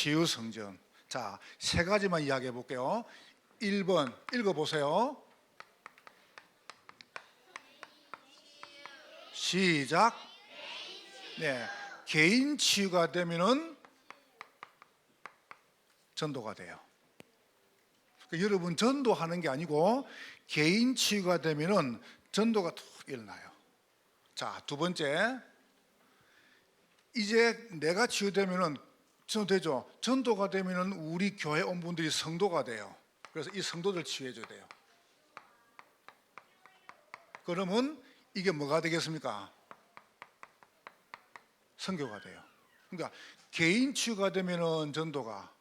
치유성전. 자, 세 가지만 이야기해 볼게요. 1번 읽어보세요. 시작. 네, 개인 치유가 되면은 전도가 돼요. 그러니까 여러분 전도하는 게 아니고 개인 치유가 되면은 전도가 툭 일어나요. 자, 두 번째, 이제 내가 치유되면은 전도되죠. 전도가 되면은 우리 교회 온 분들이 성도가 돼요. 그래서 이 성도들 치유해 줘야 돼요. 그러면 이게 뭐가 되겠습니까? 선교가 돼요. 그러니까 개인 치유가 되면은 전도가,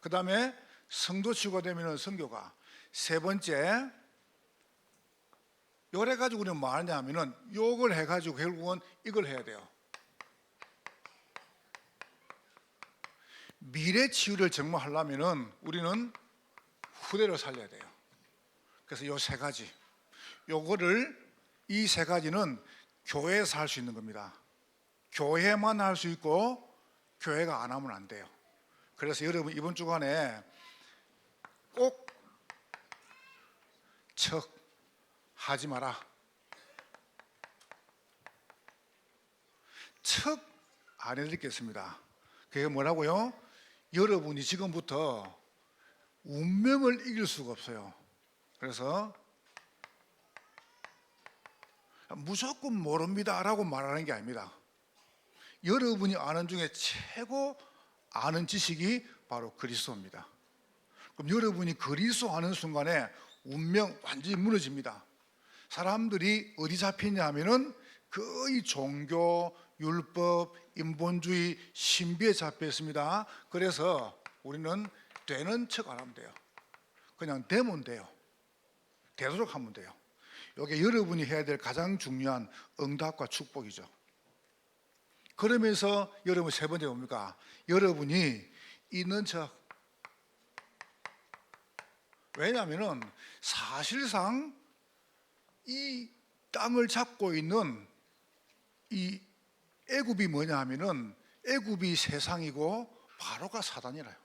그 다음에 성도 치유가 되면은 선교가, 세 번째, 요걸 해가지고 우리는 뭐 하냐 하면은 요걸 해가지고 결국은 이걸 해야 돼요. 미래 치유를 정말 하려면은 우리는 후대를 살려야 돼요. 그래서 요 세 가지, 요거를, 이 세 가지는 교회에서 할 수 있는 겁니다. 교회만 할 수 있고 교회가 안 하면 안 돼요. 그래서 여러분 이번 주간에 꼭 척 하지 마라. 척 안 해드리겠습니다. 그게 뭐라고요? 여러분이 지금부터 운명을 이길 수가 없어요. 그래서 무조건 모릅니다 라고 말하는 게 아닙니다. 여러분이 아는 중에 최고 아는 지식이 바로 그리스도입니다. 그럼 여러분이 그리스도 아는 순간에 운명 완전히 무너집니다. 사람들이 어디 잡히냐 하면은 거의 종교, 율법, 인본주의, 신비에 잡혀 있습니다. 그래서 우리는 되는 척 안 하면 돼요. 그냥 되면 돼요. 되도록 하면 돼요. 이게 여러분이 해야 될 가장 중요한 응답과 축복이죠. 그러면서 여러분 세 번째 뭡니까? 여러분이 있는 척. 왜냐하면 사실상 이 땅을 잡고 있는 이 애굽이 뭐냐 하면은 애굽이 세상이고 바로가 사단이라요.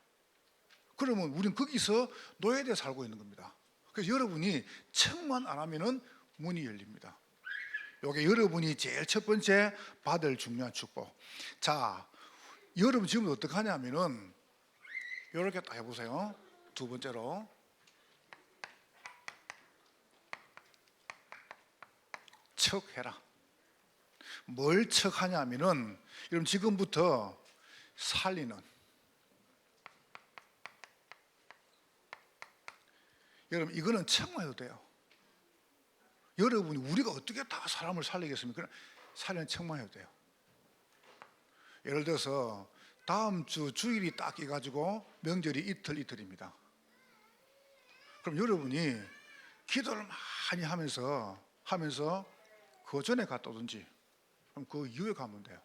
그러면 우리는 거기서 노예되어 살고 있는 겁니다. 그래서 여러분이 척만 안 하면은 문이 열립니다. 이게 여러분이 제일 첫 번째 받을 중요한 축복. 자, 여러분 지금 어떻게 하냐면은 이렇게 딱 해보세요. 두 번째로 척해라. 뭘 척하냐면은 여러분 지금부터 살리는, 여러분 이거는 척만 해도 돼요. 여러분이 우리가 어떻게 다 사람을 살리겠습니까? 살리는 척만 해도 돼요. 예를 들어서 다음 주 주일이 딱 해가지고 명절이 이틀입니다. 그럼 여러분이 기도를 많이 하면서 그 전에 갔다 오든지, 그럼 그 이후에 가면 돼요.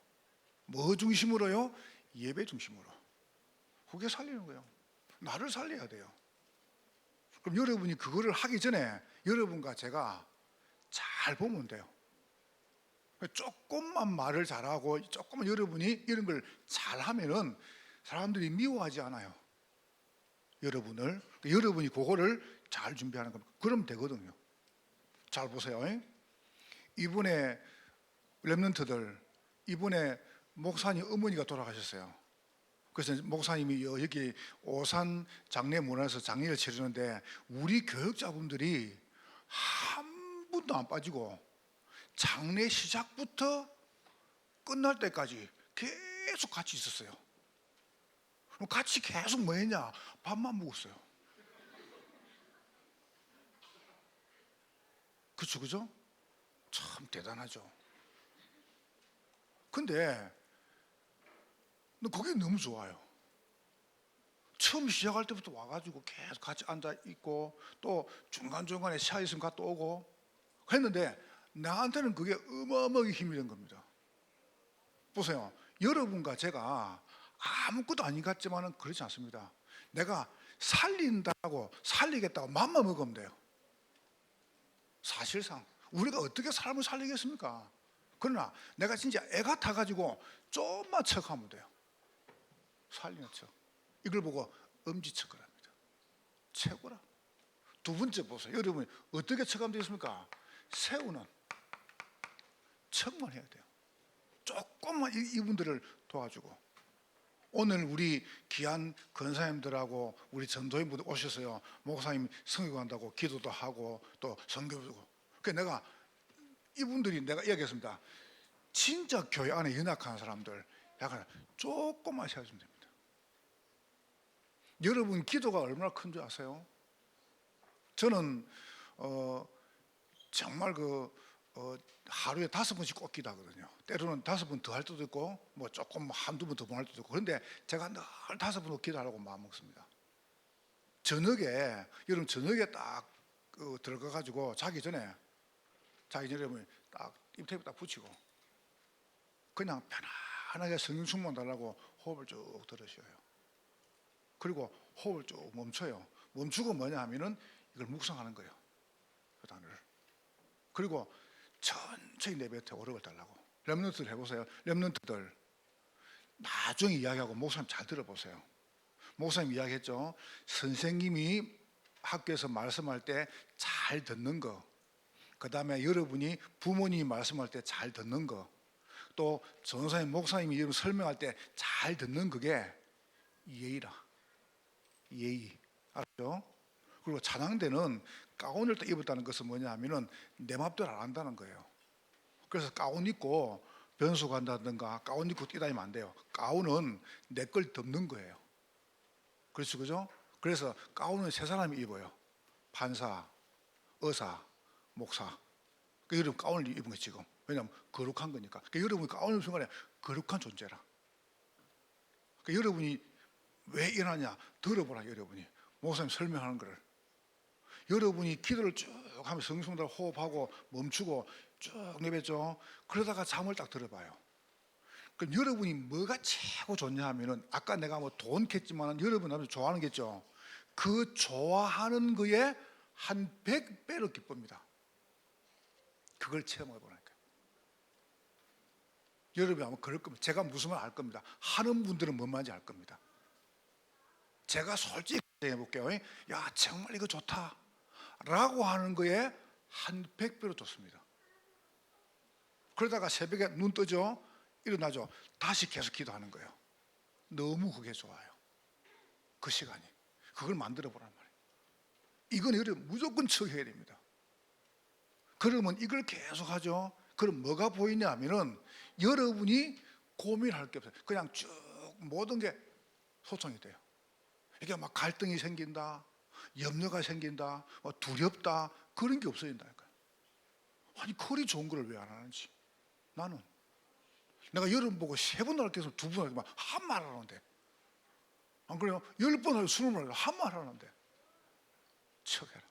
뭐 중심으로요? 예배 중심으로. 그게 살리는 거예요. 나를 살려야 돼요. 그럼 여러분이 그거를 하기 전에 여러분과 제가 잘 보면 돼요. 조금만 말을 잘하고 조금만 여러분이 이런 걸 잘하면은 사람들이 미워하지 않아요. 여러분을. 여러분이 그거를 잘 준비하는 겁니다. 그러면 되거든요. 잘 보세요. 이번에 렘넌트들, 이번에 목사님 어머니가 돌아가셨어요. 그래서 목사님이 여기 오산 장례문화에서 장례를 치르는데 우리 교육자분들이 한 분도 안 빠지고 장례 시작부터 끝날 때까지 계속 같이 있었어요. 그럼 같이 계속 뭐 했냐? 밥만 먹었어요. 그죠? 참 대단하죠. 근데 그게 너무 좋아요. 처음 시작할 때부터 와가지고 계속 같이 앉아 있고 또 중간중간에 시야 있으면 갔다 오고 했는데 나한테는 그게 어마어마하게 힘이 된 겁니다. 보세요. 여러분과 제가 아무것도 아닌 것 같지만은 그렇지 않습니다. 내가 살린다고 살리겠다고 맘만 먹으면 돼요. 사실상 우리가 어떻게 사람을 살리겠습니까? 그러나 내가 진짜 애가 타가지고 조금만 척하면 돼요. 살리는 척. 이걸 보고 엄지척거립니다. 최고라. 두 번째 보세요. 여러분이 어떻게 척감되겠습니까? 새우는 척만 해야 돼요. 조금만 이분들을 도와주고. 오늘 우리 귀한 권사님들하고 우리 전도인분들 오셔서요, 목사님 성교한다고 기도도 하고 또 선교도 하고. 그래서 내가 이분들이 내가 이야기했습니다. 진짜 교회 안에 연약한 사람들 약간 조금만 세워주면 됩니다. 여러분 기도가 얼마나 큰 줄 아세요? 저는 정말 하루에 5번씩 꼭 기도하거든요. 때로는 5번 더 할 때도 있고 뭐 조금 한두 번 더 할 때도 있고. 그런데 제가 늘 5번 기도하라고 마음 먹습니다. 여러분 저녁에 딱 들어가 가지고 자기 전에 여러분 딱 입테이프 딱 붙이고 그냥 편안하게 성령 충만 달라고 호흡을 쭉 들으셔요. 그리고 호흡을 쭉 멈춰요. 멈추고 뭐냐 하면은 이걸 묵상하는 거예요. 그 단어를. 그리고 천천히 내뱉어 오력을 달라고. 렘넌트들 해보세요. 렘넌트들 나중에 이야기하고 목사님 잘 들어보세요. 목사님 이야기했죠. 선생님이 학교에서 말씀할 때 잘 듣는 거, 그 다음에 여러분이 부모님이 말씀할 때 잘 듣는 거, 또 전도사님 목사님이 여러분 설명할 때 잘 듣는 그게 예의라. 예의. 알죠? 그리고 찬양대는 가운을 딱 입었다는 것은 뭐냐 하면은 내 맘대로 안 한다는 거예요. 그래서 가운 입고 변수 간다든가 가운 입고 뛰다니면 안 돼요. 가운은 내 걸 덮는 거예요. 그렇죠, 그죠? 그래서 가운은 세 사람이 입어요. 판사, 의사, 목사. 그러니까 여러분 가운을 입은 거 지금. 왜냐하면 거룩한 거니까. 그러니까 여러분이 가운을 입은 순간에 거룩한 존재라. 그러니까 여러분이 왜 일어나냐 들어보라. 여러분이 목사님 설명하는 거를. 여러분이 기도를 쭉 하면 성성대로 호흡하고 멈추고 쭉 내뱉죠. 그러다가 잠을 딱 들어봐요. 그럼 여러분이 뭐가 최고 좋냐 하면은 아까 내가 뭐 돈 겠지만 여러분 아주 좋아하는 겠죠. 그 좋아하는 거에 한 100배로 기쁩니다. 그걸 체험해 보라니까. 여러분이 아마 그럴 겁니다. 제가 무슨 말 알 겁니다. 하는 분들은 뭔 말인지 알 겁니다. 제가 솔직히 해볼게요. 야 정말 이거 좋다 라고 하는 거에 한 100배로 좋습니다. 그러다가 새벽에 눈 뜨죠. 일어나죠. 다시 계속 기도하는 거예요. 너무 그게 좋아요. 그 시간이. 그걸 만들어 보란 말이에요. 이건 여러분 무조건 처해야 됩니다. 그러면 이걸 계속 하죠. 그럼 뭐가 보이냐 하면은 여러분이 고민할 게 없어요. 그냥 쭉 모든 게 소통이 돼요. 이게 막 갈등이 생긴다, 염려가 생긴다, 두렵다 그런 게 없어진다니까요. 아니 그리 좋은 걸 왜 안 하는지. 나는 내가 여러분 보고 3번 할 때서 2번 하기만 한 말 하는데 안 그래요? 10번 하고 20번 하고 한 말 하는데 척해라.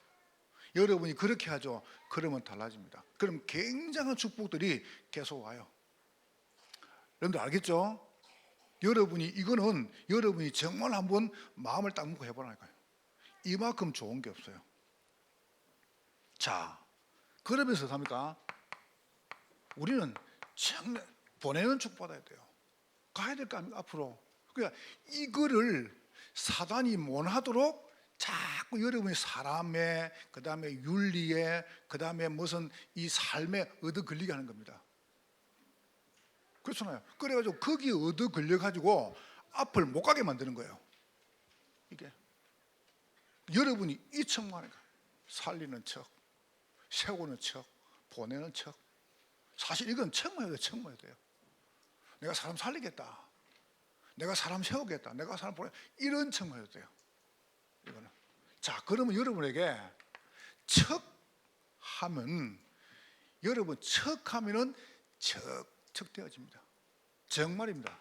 여러분이 그렇게 하죠. 그러면 달라집니다. 그럼 굉장한 축복들이 계속 와요. 여러분들 알겠죠? 이거는 여러분이 정말 한번 마음을 딱 먹고 해보라니까요. 이만큼 좋은 게 없어요. 자, 그러면서 합니까? 우리는 정말 보내는 축복받아야 돼요. 가야 될 거 아닙니까? 앞으로. 그러니까 이거를 사단이 원하도록 자꾸 여러분이 사람의, 그 다음에 윤리에, 그 다음에 무슨 이 삶에 얻어 걸리게 하는 겁니다. 그렇잖아요. 그래가지고 거기에 얻어 걸려가지고 앞을 못 가게 만드는 거예요. 이게 여러분이 이 척만 하니까 살리는 척, 세우는 척, 보내는 척. 사실 이건 척만 해도 척만 해도 돼요. 내가 사람 살리겠다, 내가 사람 세우겠다, 내가 사람 보내, 이런 척만 해도 돼요. 이거는. 자, 그러면 여러분에게 척하면, 여러분 척하면은 척되어집니다. 정말입니다.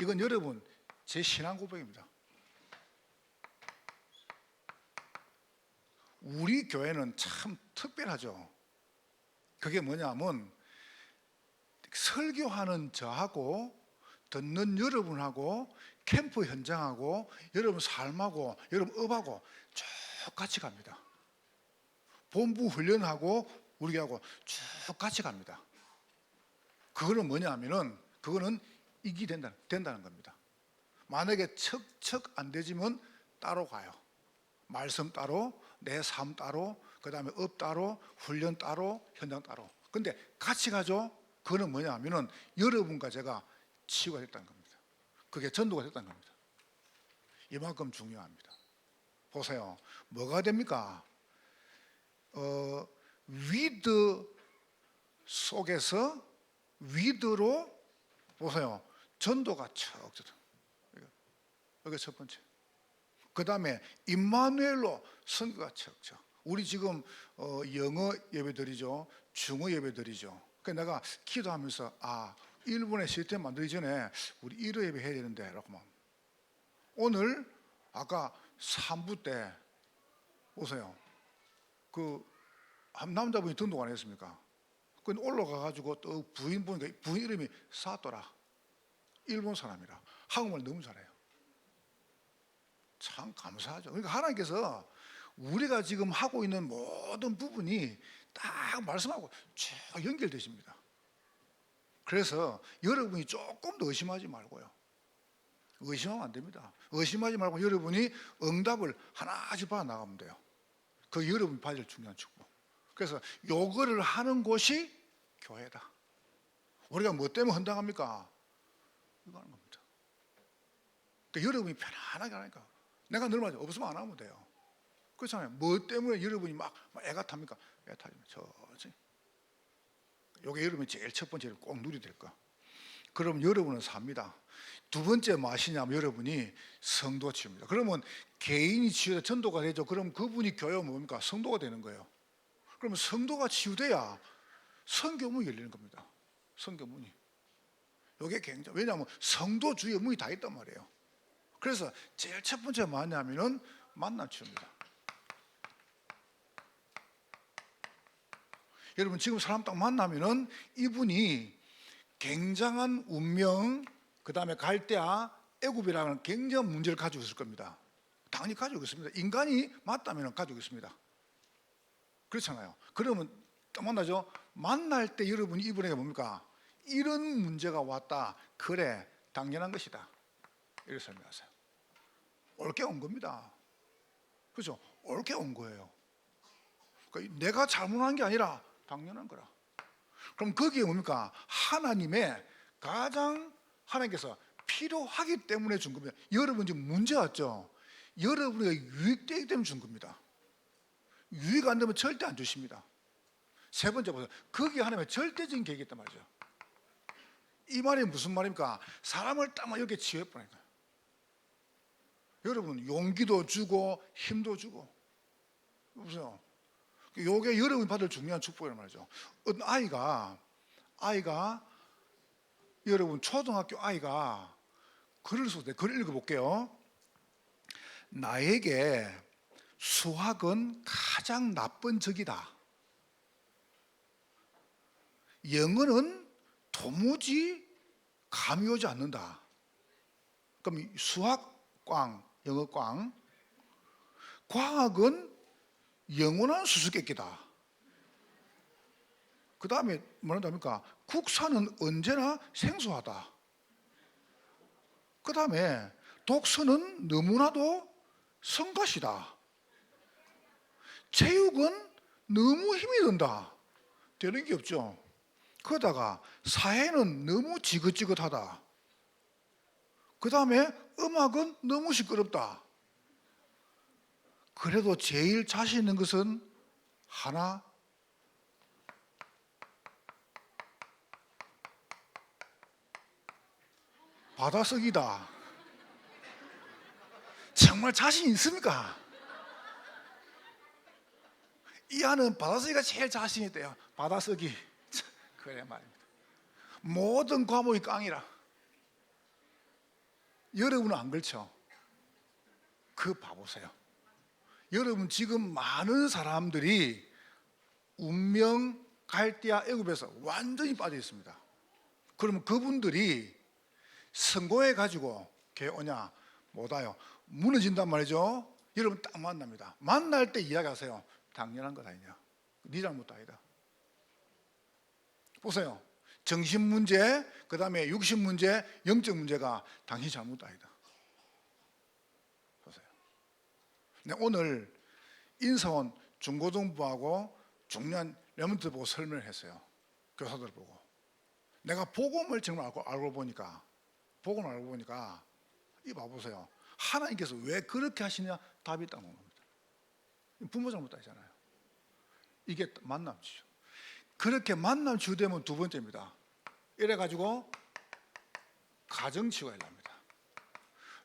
이건 여러분 제 신앙 고백입니다. 우리 교회는 참 특별하죠. 그게 뭐냐면 설교하는 저하고 듣는 여러분하고 캠프 현장하고 여러분 삶하고 여러분 업하고 쭉 같이 갑니다. 본부 훈련하고 우리하고 쭉 같이 갑니다. 그거는 뭐냐 하면은 그거는 이기 된다는 겁니다. 만약에 척척 안 되지면 따로 가요. 말씀 따로, 내 삶 따로, 그 다음에 업 따로, 훈련 따로, 현장 따로. 근데 같이 가죠. 그거는 뭐냐 하면은 여러분과 제가 치유가 됐다는 겁니다. 그게 전도가 됐다는 겁니다. 이만큼 중요합니다. 보세요. 뭐가 됩니까? 위드 속에서 위드로 보세요. 전도가 척. 이게 첫 번째. 그 다음에 임마누엘로 선교가 척척. 우리 지금 영어 예배드리죠. 중어 예배드리죠. 그래서 내가 기도하면서 일본의 시스템 만들기 전에 우리 1호 예배 해야 되는데 라고 막. 오늘 아까 3부 때 보세요. 그 한 남자분이 등록 안 했습니까? 그 올라가가지고 또 부인 보니까 부인 이름이 사토라. 일본 사람이라. 한국말 너무 잘해요. 참 감사하죠. 그러니까 하나님께서 우리가 지금 하고 있는 모든 부분이 딱 말씀하고 쭉 연결되십니다. 그래서 여러분이 조금 더 의심하지 말고요. 의심하면 안 됩니다. 의심하지 말고 여러분이 응답을 하나씩 받아 나가면 돼요. 그 여러분이 받을 중요한 축복. 그래서 요거를 하는 곳이 교회다. 우리가 뭐 때문에 헌당합니까? 이거 하는 겁니다. 그러니까 여러분이 편안하게 하니까 내가 늘 말하죠. 없으면 안 하면 돼요. 그렇잖아요. 뭐 때문에 여러분이 막 애가 탑니까? 애가 타지. 저지. 요게 여러분이 제일 첫 번째로 꼭 누려야 될 거. 그럼 여러분은 삽니다. 두 번째 무엇이냐면 여러분이 성도 치유입니다. 그러면 개인이 치유돼 전도가 되죠. 그럼 그분이 교회가 뭡니까? 성도가 되는 거예요. 그러면 성도가 치유돼야 선교문이 열리는 겁니다. 선교문이. 이게 굉장히, 왜냐하면 성도 주위에 문이 다 있단 말이에요. 그래서 제일 첫 번째 뭐냐면은 만남 치유입니다. 여러분 지금 사람 딱 만나면은 이분이 굉장한 운명, 그 다음에 갈대아, 애굽이라는 굉장한 문제를 가지고 있을 겁니다. 당연히 가지고 있습니다. 인간이 맞다면 가지고 있습니다. 그렇잖아요. 그러면 딱 만나죠. 만날 때 여러분이 이분에게 뭡니까? 이런 문제가 왔다. 그래, 당연한 것이다. 이렇게 설명하세요. 옳게 온 겁니다. 그렇죠? 옳게 온 거예요. 그러니까 내가 잘못한 게 아니라 당연한 거라. 그럼 거기에 뭡니까? 하나님의 가장 하나님께서 필요하기 때문에 준 겁니다. 여러분 지금 문제 왔죠? 여러분이 유익되기 때문에 준 겁니다. 유익 안 되면 절대 안 주십니다. 세 번째 보세요. 거기에 하나님의 절대적인 계획이 있단 말이죠. 이 말이 무슨 말입니까? 사람을 딱 이렇게 치유해버리니까. 여러분 용기도 주고 힘도 주고. 보세요. 요게 여러분이 받을 중요한 축복이란 말이죠. 어떤 아이가 여러분 초등학교 아이가 글을 써도 글을 읽어볼게요. 나에게 수학은 가장 나쁜 적이다. 영어는 도무지 감이 오지 않는다. 그럼 수학꽝, 영어꽝. 과학은 영원한 수수께끼다. 그 다음에 뭐란답니까? 국사는 언제나 생소하다. 그 다음에 독서는 너무나도 성가시다. 체육은 너무 힘이 든다. 되는 게 없죠. 그러다가 사회는 너무 지긋지긋하다. 그 다음에 음악은 너무 시끄럽다. 그래도 제일 자신 있는 것은 하나, 받아쓰기다. 정말 자신 있습니까? 이 아는 받아쓰기가 제일 자신 있대요. 받아쓰기. 그래 말입니다. 모든 과목이 깡이라. 여러분은 안 그렇죠? 그 봐보세요. 여러분 지금 많은 사람들이 운명 갈대아 애굽에서 완전히 빠져 있습니다. 그러면 그분들이 성공해 가지고 교회 오냐? 못 와요. 무너진단 말이죠. 여러분 딱 만납니다. 만날 때 이야기하세요. 당연한 것 아니냐? 네 잘못 아니다. 보세요. 정신 문제, 그 다음에 육신 문제, 영적 문제가 당신 잘못 아니다. 네, 오늘 인사원 중고등부하고 중년 레몬트 보고 설명을 했어요. 교사들 보고. 내가 복음을 정말 알고 보니까, 복음을 알고 보니까 이 봐보세요. 하나님께서 왜 그렇게 하시냐? 답이 딱 나옵니다. 부모 잘못 아니잖아요. 이게 만남치죠. 그렇게 만남 주되면 두 번째입니다. 이래가지고 가정치유가 일어납니다.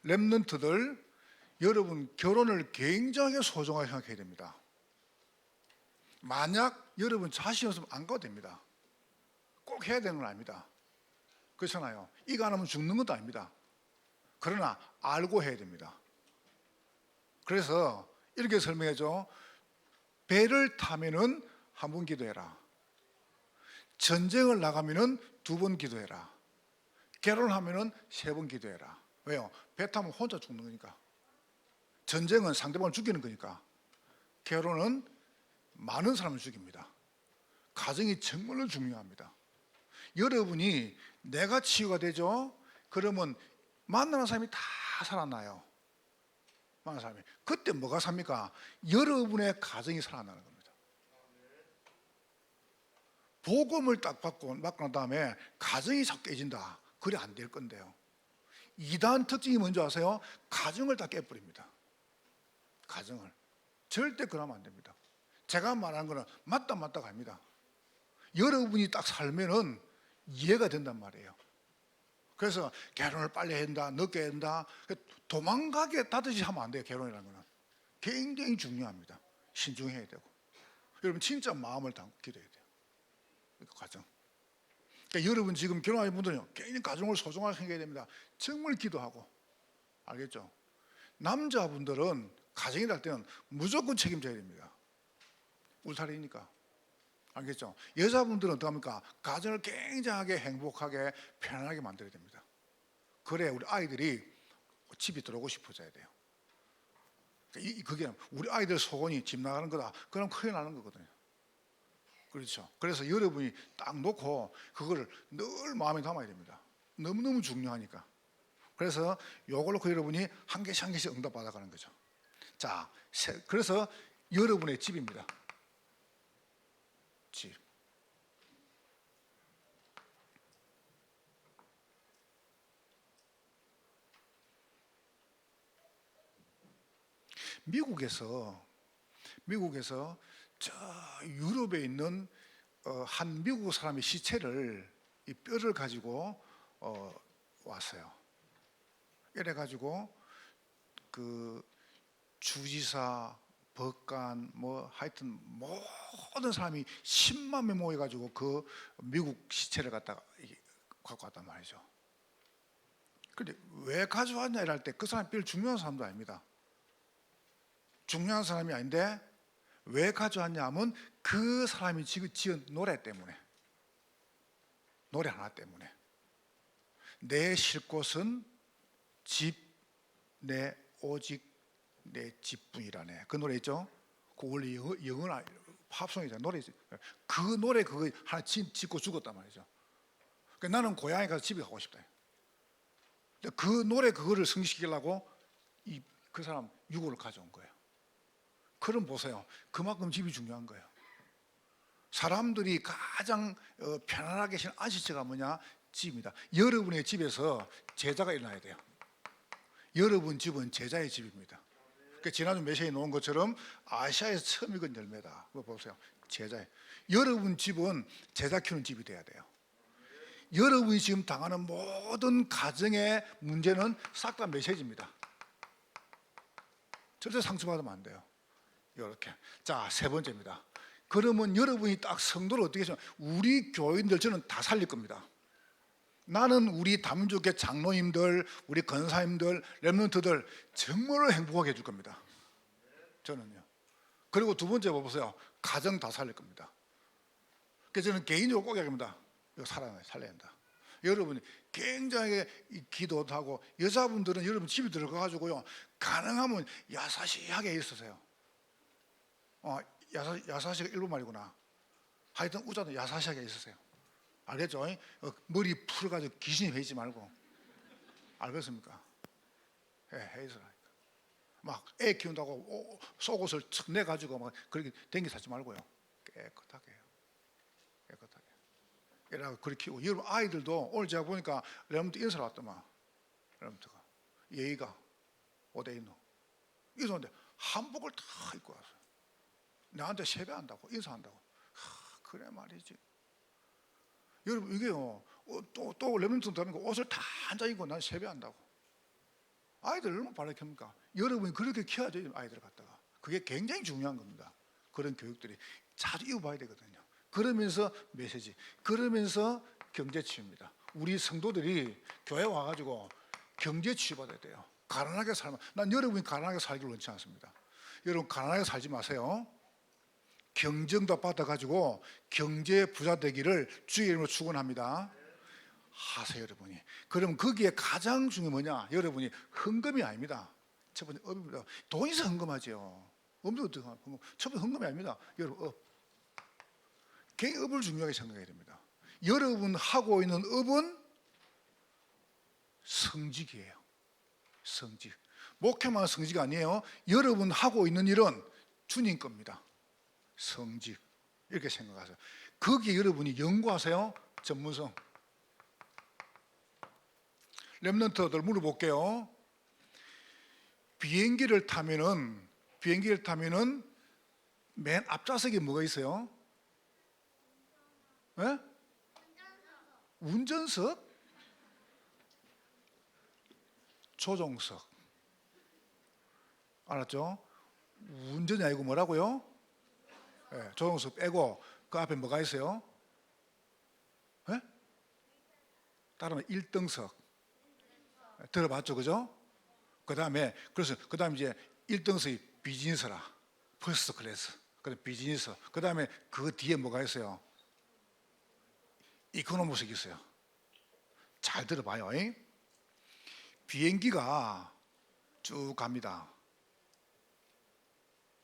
렘넌트들, 여러분 결혼을 굉장히 소중하게 생각해야 됩니다. 만약 여러분 자신 없으면 안 가도 됩니다. 꼭 해야 되는 건 아닙니다. 그렇잖아요. 이거 안 하면 죽는 것도 아닙니다. 그러나 알고 해야 됩니다. 그래서 이렇게 설명해줘. 배를 타면은 한 번 기도해라. 전쟁을 나가면은 두 번 기도해라. 결혼하면은 세 번 기도해라. 왜요? 배 타면 혼자 죽는 거니까. 전쟁은 상대방을 죽이는 거니까. 결혼은 많은 사람을 죽입니다. 가정이 정말로 중요합니다. 여러분이 내가 치유가 되죠? 그러면 만나는 사람이 다 살아나요. 만나는 사람이. 그때 뭐가 삽니까? 여러분의 가정이 살아나는 겁니다. 복음을 딱 받고 난 다음에 가정이 자꾸 깨진다. 그래 안 될 건데요. 이단 특징이 뭔지 아세요? 가정을 다 깨버립니다. 가정을. 절대 그러면 안 됩니다. 제가 말하는 거는 맞다 갑니다. 여러분이 딱 살면은 이해가 된단 말이에요. 그래서 결혼을 빨리 해야 된다, 늦게 해야 된다, 도망가게 다듯이 하면 안 돼요. 결혼이라는 거는 굉장히 중요합니다. 신중해야 되고. 여러분 진짜 마음을 담고 기도해야 돼요. 그 과정. 그러니까 여러분 지금 결혼하신 분들은 굉장히 가정을 소중하게 생각해야 됩니다. 정말 기도하고. 알겠죠? 남자분들은 가정이 될 때는 무조건 책임져야 됩니다. 울타리니까. 알겠죠? 여자분들은 어떡합니까? 가정을 굉장하게 행복하게 편안하게 만들어야 됩니다. 그래 우리 아이들이 집이 들어오고 싶어져야 돼요. 그게 우리 아이들 소원이 집 나가는 거다. 그럼 큰일 나는 거거든요. 그렇죠? 그래서 여러분이 딱 놓고 그거를 늘 마음에 담아야 됩니다. 너무너무 중요하니까. 그래서 요걸 놓고 여러분이 한 개씩 한 개씩 응답 받아가는 거죠. 자, 그래서 여러분의 집입니다. 집. 미국에서 저 유럽에 있는 한 미국 사람의 시체를 이 뼈를 가지고 왔어요. 이래가지고 그 주지사, 법관, 뭐 하여튼 모든 사람이 10만 명 모여가지고 그 미국 시체를 갖다가 갖고 왔단 말이죠. 근데 왜 가져왔냐 이럴 때 그 사람이 별 중요한 사람도 아닙니다. 중요한 사람이 아닌데 왜 가져왔냐 하면 그 사람이 지은 노래 때문에. 노래 하나 때문에. 내 쉴 곳은 집, 내 오직 내 집뿐이라네. 그 노래 있죠? 그 원래 영어 팝송이잖아. 노래 그 노래 그거 하나 짓고 죽었단 말이죠. 그러니까 나는 고향에 가서 집에 가고 싶다. 그 노래 그거를 승시키려고 그 사람 유골을 가져온 거예요. 그럼 보세요. 그만큼 집이 중요한 거예요. 사람들이 가장 편안하게 계신 안식처가 뭐냐? 집입니다. 여러분의 집에서 제자가 일어나야 돼요. 여러분 집은 제자의 집입니다. 그러니까 지난주 메시지에 놓은 것처럼 아시아에서 처음 익은 열매다. 그거 보세요. 제자의. 여러분 집은 제자 키우는 집이 돼야 돼요. 여러분이 지금 당하는 모든 가정의 문제는 싹 다 메시지입니다. 절대 상처받으면 안 돼요. 이렇게. 자, 세 번째입니다. 그러면 여러분이 딱 성도를 어떻게 하시면 우리 교인들 저는 다 살릴 겁니다. 나는 우리 담임교회 장로님들, 우리 권사님들, 렘넌트들 정말로 행복하게 해줄 겁니다. 저는요. 그리고 두 번째 보세요. 가정 다 살릴 겁니다. 그래서 저는 개인적으로 꼭 얘기합니다. 이거 살아야 된다. 여러분이 굉장히 기도도 하고 여자분들은 여러분 집에 들어가가지고요 가능하면 야사시하게 있으세요. 야사시가 일본 말이구나. 하여튼 우자도 야사시하게 있으세요. 알겠죠? 머리 풀어가지고 귀신이 회지 말고. 알겠습니까? 해 있으라니까. 막 애 키운다고 속옷을 척 내가지고 막 그렇게 댕기 사지 말고요. 깨끗하게 해요. 깨끗하게. 이라고 그렇게 키우고, 여러분 아이들도 오늘 제가 보니까 레몬트 인사를 왔더만. 레몬트가 예의가 어디 있노? 이러는데 한복을 다 입고 왔어요. 나한테 세배한다고, 인사한다고. 그래 말이지. 여러분 이게요, 또 레몬트 다니고 옷을 다 앉아 입고 난 세배한다고. 아이들 얼마나 바라봅니까? 여러분이 그렇게 키워야죠, 아이들 갖다가. 그게 굉장히 중요한 겁니다. 그런 교육들이 자주 이어봐야 되거든요. 그러면서 메시지, 그러면서 경제 치유입니다. 우리 성도들이 교회 와가지고 경제 치유받아야 돼요. 가난하게 살면, 난 여러분이 가난하게 살기를 원치 않습니다. 여러분 가난하게 살지 마세요. 경정도 받아가지고 경제 부자 되기를 주의 이름으로 축원합니다. 하세요, 여러분이. 그럼 거기에 가장 중요한 뭐냐? 여러분이 헌금이 아닙니다. 첫 번째 업입니다. 돈 있어 헌금하죠. 없는 어떻게 헌금? 첫 번째 헌금이 아닙니다. 여러분 업. 개인 업을 중요하게 생각해야 됩니다. 여러분 하고 있는 업은 성직이에요. 성직. 목회만 성직 아니에요. 여러분 하고 있는 일은 주님 겁니다. 성직. 이렇게 생각하세요. 거기에 여러분이 연구하세요. 전문성. 렘넌트들 물어볼게요. 비행기를 타면은 맨 앞좌석에 뭐가 있어요? 네? 운전석? 조종석. 알았죠? 운전이 아니고 뭐라고요? 네, 조종석 빼고 그 앞에 뭐가 있어요? 네? 따르면 1등석. 들어봤죠, 그죠? 그 다음에 이제 1등석이 비즈니스라, 퍼스트 클래스, 그래 비즈니스. 그 다음에 그 뒤에 뭐가 있어요? 이코노미석이 있어요. 잘 들어봐요. 비행기가 쭉 갑니다.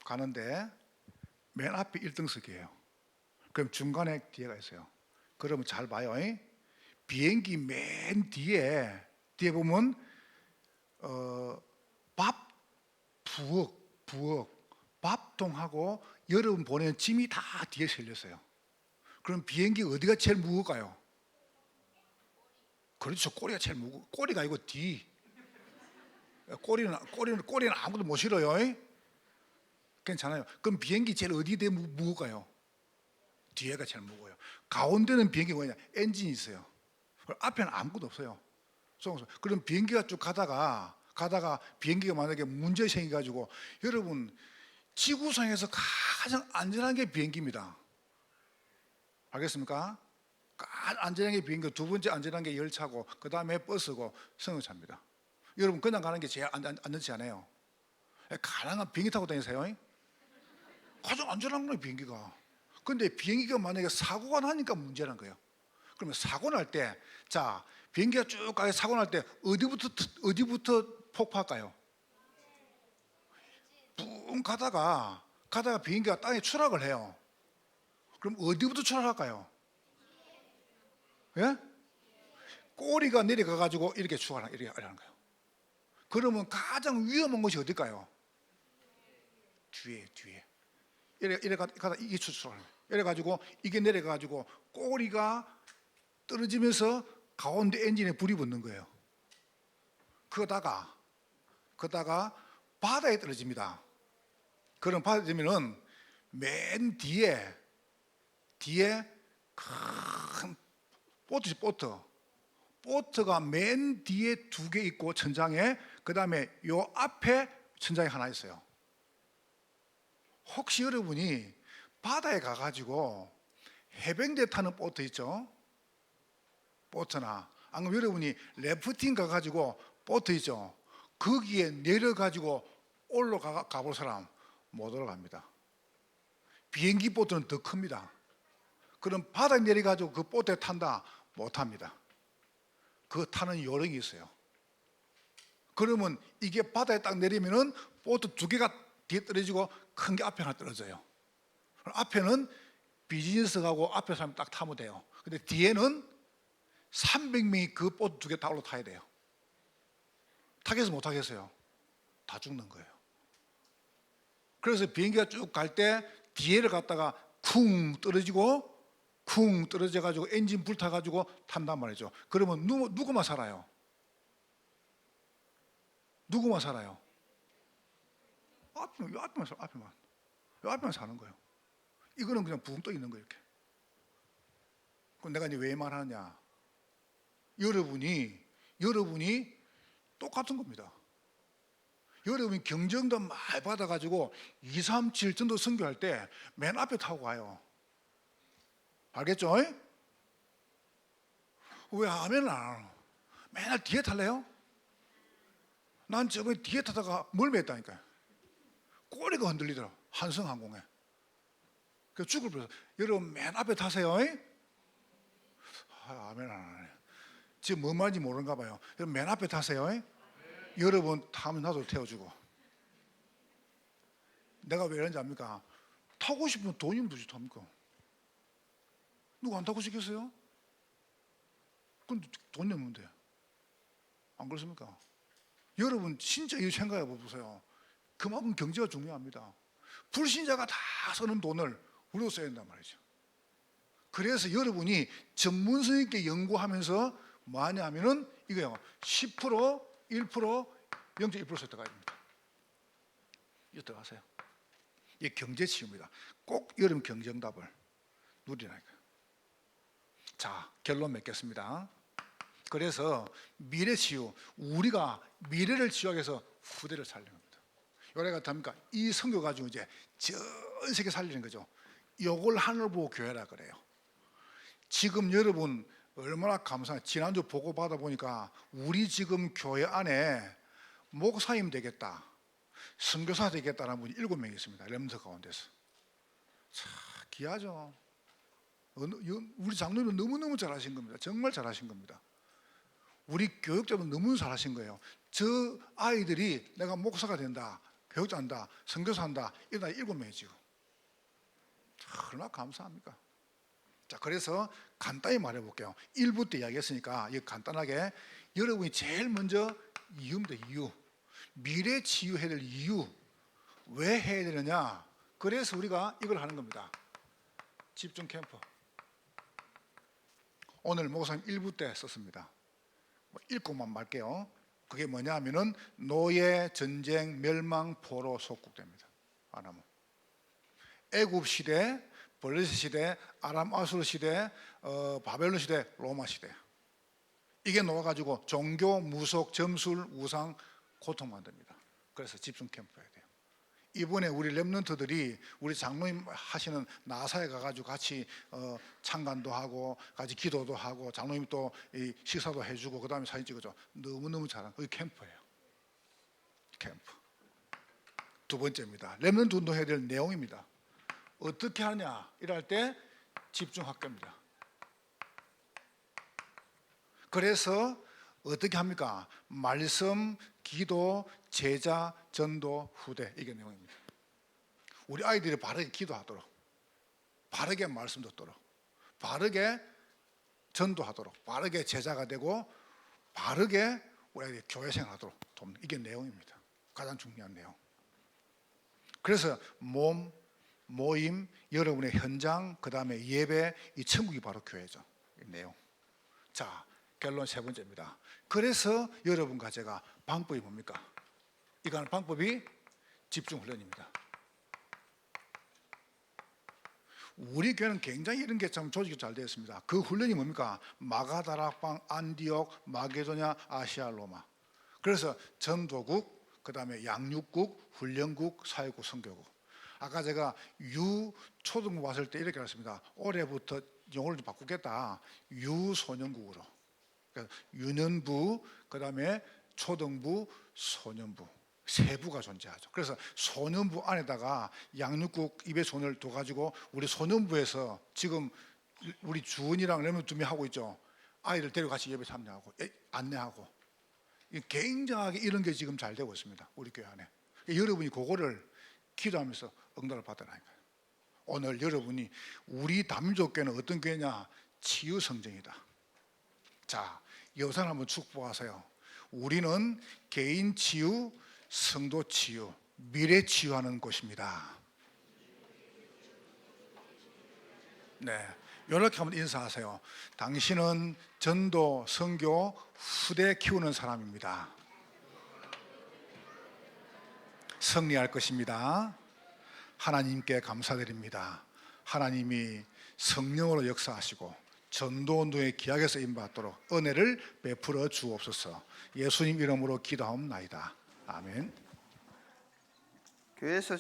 가는데 맨 앞이 1등석이에요. 그럼 중간에 뒤에가 있어요. 그러면 잘 봐요. 비행기 맨 뒤에 보면 밥, 부엌, 밥통하고 여러분 보내는 짐이 다 뒤에 실렸어요. 그럼 비행기 어디가 제일 무거울까요? 그렇죠. 꼬리가 제일 무거워. 꼬리가 아니고 뒤. 꼬리는 아무도 못 실어요. 괜찮아요. 그럼 비행기 제일 어디에 무거울까요? 뒤에가 제일 무거워요. 가운데는 비행기가 뭐냐? 엔진이 있어요. 앞에는 아무것도 없어요. 그럼 비행기가 쭉 가다가 비행기가 만약에 문제 생겨가지고, 여러분 지구상에서 가장 안전한 게 비행기입니다. 알겠습니까? 안전한 게 비행기, 두 번째 안전한 게 열차고, 그 다음에 버스고 승용차입니다. 여러분 그냥 가는 게 제일 안전치 않아요. 가능한 비행기 타고 다니세요. 가장 안전한 거예요, 비행기가. 근데 비행기가 만약에 사고가 나니까 문제란 거예요. 그러면 사고 날 때, 자, 비행기가 쭉 가게 사고 날 때 어디부터 폭파할까요? 뿡 가다가 비행기가 땅에 추락을 해요. 그럼 어디부터 추락할까요? 예? 꼬리가 내려가 가지고 이렇게 추락하는 거예요. 그러면 가장 위험한 것이 어딜까요? 뒤에. 이래 가다 이게 추락하는 거예요. 이래 가지고 이게 내려가 가지고 꼬리가 떨어지면서 가운데 엔진에 불이 붙는 거예요. 그러다가 바다에 떨어집니다. 그럼 바다에 되면은 맨 뒤에 큰 보트가 맨 뒤에 2개 있고 천장에, 그 다음에 요 앞에 천장에 하나 있어요. 혹시 여러분이 바다에 가가지고 해병대 타는 보트 있죠? 보트나, 안 그러면 여러분이 래프팅 가가지고 보트 있죠? 거기에 내려가지고 올라가 볼 사람 못 올라갑니다. 비행기 보트는 더 큽니다. 그럼 바다에 내려가지고 그 보트에 탄다? 못 합니다. 그 타는 요령이 있어요. 그러면 이게 바다에 딱 내리면은 보트 2개가 뒤에 떨어지고 큰 게 앞에 하나 떨어져요. 앞에는 비즈니스 가고 앞에 사람 딱 타면 돼요. 근데 뒤에는 300명이 그 보트 2개 다 올라타야 돼요. 타겠어 못 타겠어요? 다 죽는 거예요. 그래서 비행기가 쭉 갈 때 뒤에를 갔다가 쿵 떨어져 가지고 엔진 불타 가지고 탄단 말이죠. 그러면 누구만 살아요? 누구만 살아요? 앞에만 사는 거예요. 이거는 그냥 붕 떠 있는 거예요. 이렇게. 그럼 내가 이제 왜 말하느냐? 여러분이 똑같은 겁니다. 여러분이 경정도 많이 받아가지고 237 전도 선교할 때 맨 앞에 타고 가요. 알겠죠? 왜 아멘을 안 하노? 맨날 뒤에 탈래요? 난 저번에 뒤에 타다가 멀미했다니까요. 꼬리가 흔들리더라. 한성항공에. 그래서 죽을 뻔했어. 여러분 맨 앞에 타세요. 아멘 안 하네. 지금 뭔 말인지 모르는가 봐요. 여러분 맨 앞에 타세요. 여러분 타면 나도 태워주고. 내가 왜 이런지 압니까? 타고 싶으면 돈이면 도지 탑니까? 누가 안 타고 싶겠어요? 근데 돈 내면 돼. 안 그렇습니까? 여러분 진짜 이 생각해 보세요. 그만큼 경제가 중요합니다. 불신자가 다 쓰는 돈을 우리도 써야 된단 말이죠. 그래서 여러분이 전문성 있게 연구하면서 뭐 하냐면은 이거요. 10%, 1%, 0.1% 들어가야 됩니다. 이거 들어가세요. 이게 경제 치유입니다. 꼭 여러분 경정답을 누리라니까요. 자, 결론 맺겠습니다. 그래서 미래 치유, 우리가 미래를 치유하기 위해서 후대를 살리는 겁니다. 요래가 답니까? 이 선교 가지고 이제 전 세계 살리는 거죠. 요걸 하늘 보고 교회라 그래요. 지금 여러분 얼마나 감사해요. 지난주 보고 받아 보니까 우리 지금 교회 안에 목사님 되겠다, 선교사 되겠다는 분이 7명 있습니다. 렘넌트 가운데서. 참 귀하죠. 우리 장로님은 너무너무 잘하신 겁니다. 정말 잘하신 겁니다. 우리 교육자분 너무 잘하신 거예요. 저 아이들이 내가 목사가 된다, 교육자 한다, 선교사 한다, 이러다 7명이 지금. 얼마나 감사합니까? 자, 그래서 간단히 말해 볼게요. 1부 때 이야기했으니까 이거 간단하게 여러분이 제일 먼저 이유입니다. 이유. 미래 치유해야 될 이유. 왜 해야 되느냐? 그래서 우리가 이걸 하는 겁니다. 집중 캠프. 오늘 목사님 1부 때 썼습니다. 읽고만 말게요. 그게 뭐냐 하면은 노예, 전쟁, 멸망, 포로 속국됩니다. 아람은 애굽 시대, 블레셋 시대, 아람 아수르 시대, 바벨론 시대, 로마 시대. 이게 놓아가지고 종교, 무속, 점술, 우상, 고통 만듭니다. 그래서 집중 캠프 해야 돼요. 이번에 우리 렘넌트들이 우리 장로님 하시는 나사에 가가지고 같이 참관도 하고 같이 기도도 하고 장로님 또 식사도 해주고 그 다음에 사진 찍어줘. 너무너무 잘한 그게 캠프예요. 캠프. 두 번째입니다. 렘넌트 운동해야 될 내용입니다. 어떻게 하냐 이럴 때 집중학교입니다. 그래서 어떻게 합니까? 말씀, 기도, 제자, 전도, 후대. 이게 내용입니다. 우리 아이들이 바르게 기도하도록, 바르게 말씀 듣도록, 바르게 전도하도록, 바르게 제자가 되고, 바르게 우리 아이들이 교회 생활하도록 돕는, 이게 내용입니다. 가장 중요한 내용. 그래서 모임, 여러분의 현장, 그 다음에 예배, 이 천국이 바로 교회죠. 이 내용. 자, 결론 세 번째입니다. 그래서 여러분과 제가 방법이 뭡니까? 이거 하는 방법이 집중 훈련입니다. 우리 교회는 굉장히 이런 게 참 조직이 잘 되어 있습니다. 그 훈련이 뭡니까? 마가다락방, 안디옥, 마게도냐, 아시아, 로마. 그래서 전도국, 그 다음에 양육국, 훈련국, 사회국, 선교국. 아까 제가 유초등부 왔을 때 이렇게 했습니다. 올해부터 용어를 좀 바꾸겠다. 유소년국으로. 그러니까 유년부, 그 다음에 초등부, 소년부. 세 부가 존재하죠. 그래서 소년부 안에다가 양육국 입에 손을 둬가지고 우리 소년부에서 지금 우리 주은이랑 렘넌트 2명 하고 있죠. 아이들 데리고 같이 예배 참여하고 안내하고 굉장하게 이런 게 지금 잘 되고 있습니다. 우리 교회 안에. 여러분이 그거를 기도하면서 응답을 받으라니까요. 오늘 여러분이 우리 담임족교회는 어떤 교회냐? 치유성전이다. 자, 여산 한번 축복하세요. 우리는 개인 치유, 성도 치유, 미래 치유하는 곳입니다. 네, 이렇게 한번 인사하세요. 당신은 전도, 선교, 후대 키우는 사람입니다. 승리할 것입니다. 하나님께 감사드립니다. 하나님이 성령으로 역사하시고 전도 운동에 귀하게 쓰임 받도록 은혜를 베풀어 주옵소서. 예수님 이름으로 기도하옵나이다. 아멘. 교회에서